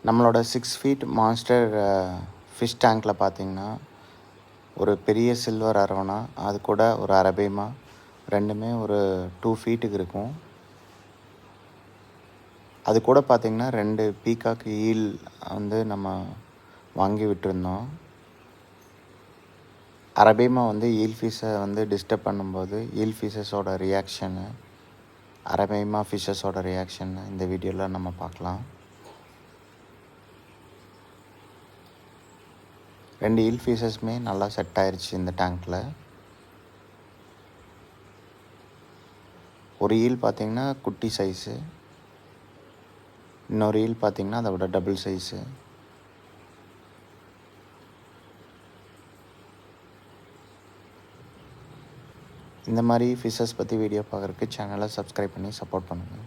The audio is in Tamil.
நம்மளோட 6 ஃபீட் மான்ஸ்டர் ஃபிஷ் டேங்க்கில் பார்த்திங்கன்னா ஒரு பெரிய சில்வர் அரோனா, அது கூட ஒரு அரபேமா, ரெண்டுமே ஒரு 2 ஃபீட்டுக்கு இருக்கும். அது கூட பார்த்திங்கன்னா 2 பீகாக் ஈல் வந்து நம்ம வாங்கி விட்டுருந்தோம். அரபேமா வந்து ஈல் ஃபிஷ்ஷை வந்து டிஸ்டர்ப் பண்ணும்போது ஈல் ஃபிஷ்ஷஸோட ரியாக்ஷனு, அரபேமா ஃபிஷ்ஷஸோட ரியாக்ஷன்னு இந்த வீடியோவில் நம்ம பார்க்கலாம். 2 ஈல் ஃபிஷஸுமே நல்லா செட் ஆயிடுச்சு இந்த டேங்க்கில். ஒரு ஈல் பார்த்திங்கன்னா குட்டி சைஸு, இன்னொரு ஈல் பார்த்திங்கன்னா அதை விட டபுள் சைஸு. இந்த மாதிரி ஃபிஷ்ஷஸ் பற்றி வீடியோ பார்க்குறதுக்கு சேனலை சப்ஸ்கிரைப் பண்ணி சப்போர்ட் பண்ணுங்கள்.